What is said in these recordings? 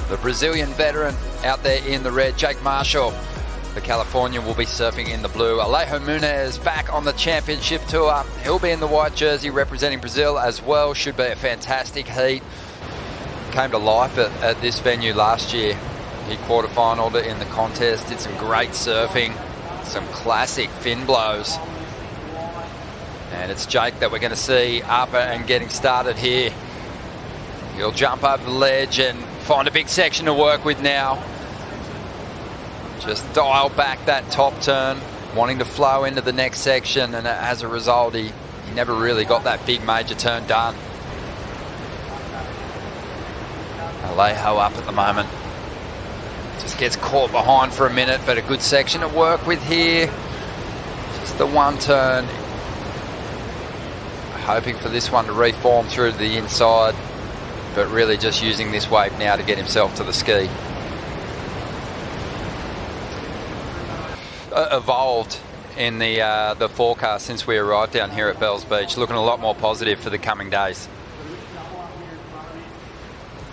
The Brazilian veteran out there in the red, J.Marshall. The Californian will be surfing in the blue. A.Muniz back on the championship tour. He'll be in the white jersey representing Brazil as well. Should be a fantastic heat. Came to life at this venue last year. He quarterfinaled it in the contest. Did some great surfing. Some classic fin blows. And it's Jake that we're going to see up and getting started here. He'll jump over the ledge and find a big section to work with now. Just dial back that top turn, wanting to flow into the next section, and as a result, he never really got that big major turn done. Alejo up at the moment. Just gets caught behind for a minute, but a good section to work with here. Just the one turn. Hoping for this one to reform through to the inside, but really just using this wave now to get himself to the ski. Evolved in the forecast since we arrived down here at Bells Beach, looking a lot more positive for the coming days.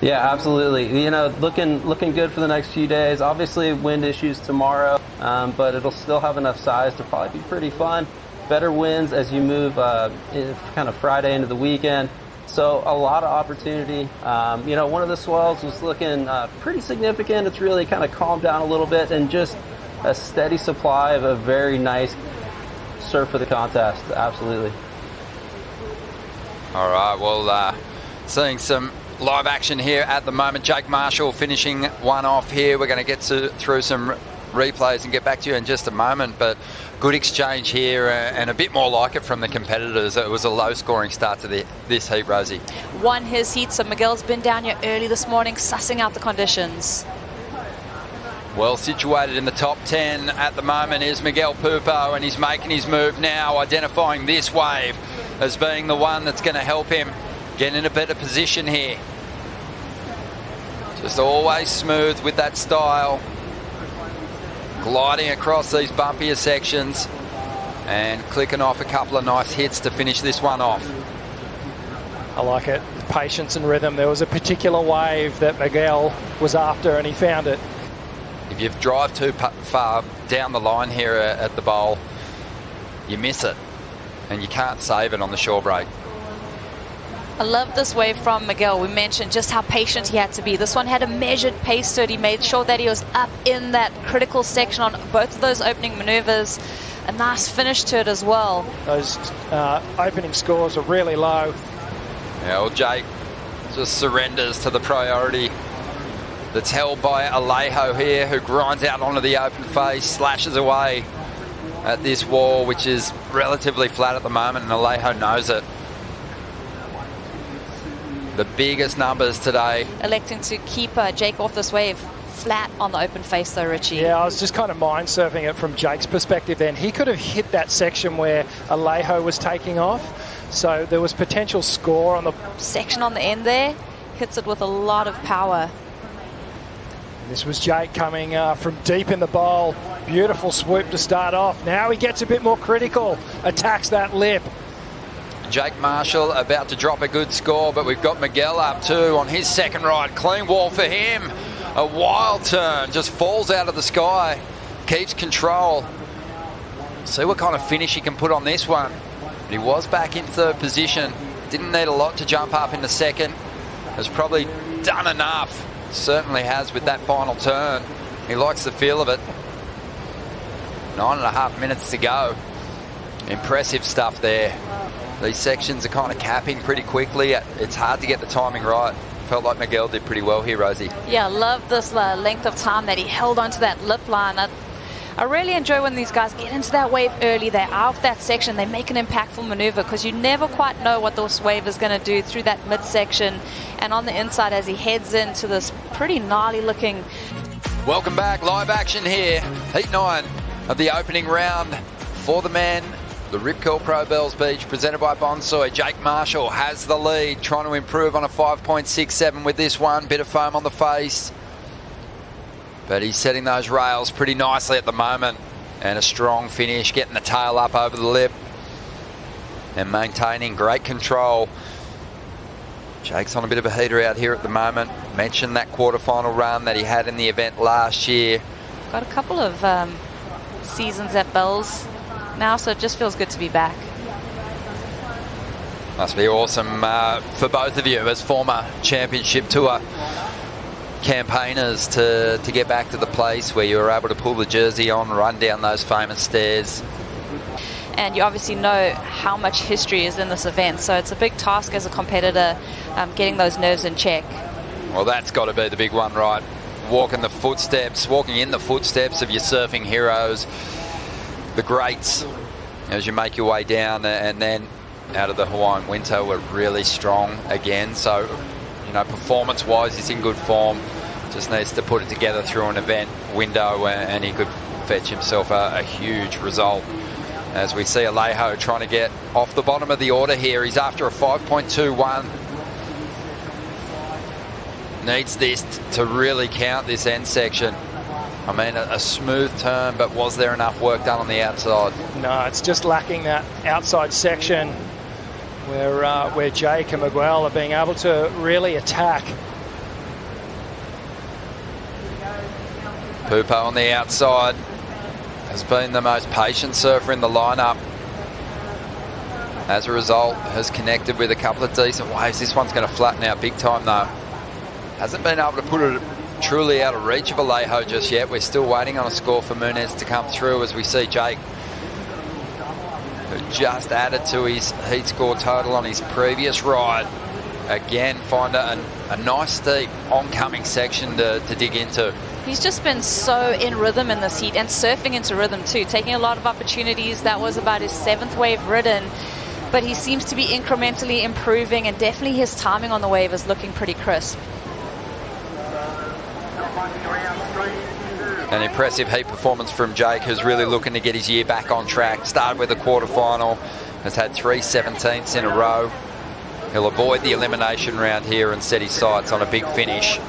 Yeah, absolutely. You know, looking good for the next few days. Obviously, wind issues tomorrow, but it'll still have enough size to probably be pretty fun. Better winds as you move kind of Friday into the weekend. So a lot of opportunity. You know, one of the swells was looking pretty significant. It's really kind of calmed down a little bit, and just a steady supply of a very nice surf for the contest. Absolutely. All right, well, seeing some live action here at the moment. J.Marshall finishing one off here. We're going to get through some replays and get back to you in just a moment, but good exchange here and a bit more like it from the competitors. It was a low scoring start to this heat, Rosie. Won his heat, so Miguel's been down here early this morning sussing out the conditions. Well situated in the top 10 at the moment is Miguel Pupo, and he's making his move now, identifying this wave as being the one that's going to help him get in a better position here. Just always smooth with that style. Gliding across these bumpier sections and clicking off a couple of nice hits to finish this one off. I like it. Patience and rhythm. There was a particular wave that Miguel was after, and he found it. If you drive too far down the line here at the bowl, you miss it and you can't save it on the shore break. I love this wave from Miguel. We mentioned just how patient he had to be. This one had a measured pace to it. He made sure that he was up in that critical section on both of those opening maneuvers. A nice finish to it as well. Those opening scores are really low. Yeah, well, Jake just surrenders to the priority that's held by Alejo here, who grinds out onto the open face, slashes away at this wall, which is relatively flat at the moment, and Alejo knows it. The biggest numbers today. Electing to keep Jake off this wave. Flat on the open face though, Richie. Yeah, I was just kind of mind surfing it from Jake's perspective then. He could have hit that section where Alejo was taking off. So there was potential score on the section on the end there. Hits it with a lot of power. This was Jake coming from deep in the bowl. Beautiful swoop to start off. Now he gets a bit more critical. Attacks that lip. J.Marshall about to drop a good score, but we've got Miguel up too on his second ride. Clean wall for him. A wild turn, just falls out of the sky. Keeps control. See what kind of finish he can put on this one. But he was back in third position. Didn't need a lot to jump up in the second. Has probably done enough. Certainly has with that final turn. He likes the feel of it. 9.5 minutes to go. Impressive stuff there. These sections are kind of capping pretty quickly. It's hard to get the timing right. Felt like Miguel did pretty well here, Rosie. Yeah, I love this length of time that he held onto that lip line. I really enjoy when these guys get into that wave early. They're out of that section. They make an impactful maneuver because you never quite know what this wave is going to do through that midsection and on the inside as he heads into this pretty gnarly looking. Welcome back. Live action here. Heat 9 of the opening round for the men. The Rip Curl Pro Bells Beach, presented by Bonsoy. J.Marshall has the lead, trying to improve on a 5.67 with this one. Bit of foam on the face. But he's setting those rails pretty nicely at the moment. And a strong finish, getting the tail up over the lip. And maintaining great control. Jake's on a bit of a heater out here at the moment. mentioned that quarterfinal run that he had in the event last year. Got a couple of seasons at Bells now, so it just feels good to be back. Must be awesome for both of you as former championship tour campaigners to get back to the place where you were able to pull the jersey on, run down those famous stairs. And you obviously know how much history is in this event, so it's a big task as a competitor, getting those nerves in check. Well, that's got to be the big one, right? Walking in the footsteps of your surfing heroes, the greats, as you make your way down, and then out of the Hawaiian winter, we're really strong again. So, you know, performance-wise, he's in good form. Just needs to put it together through an event window, and he could fetch himself a huge result. As we see Alejo trying to get off the bottom of the order here. He's after a 5.21. Needs this to really count this end section. I mean, a smooth turn, but was there enough work done on the outside? No, it's just lacking that outside section where Jake and Miguel are being able to really attack. Pupo on the outside has been the most patient surfer in the lineup. As a result, has connected with a couple of decent waves. This one's going to flatten out big time though. Hasn't been able to put it truly out of reach of Alejo just yet. We're still waiting on a score for Muniz to come through, as we see Jake, who just added to his heat score total on his previous ride, again find a nice steep oncoming section to dig into. He's just been so in rhythm in this heat and surfing into rhythm too, taking a lot of opportunities. That was about his 7th wave ridden, but he seems to be incrementally improving, and definitely his timing on the wave is looking pretty crisp. An impressive heat performance from Jake, who's really looking to get his year back on track. Started with a quarterfinal, has had 3 17ths in a row. He'll avoid the elimination round here and set his sights on a big finish.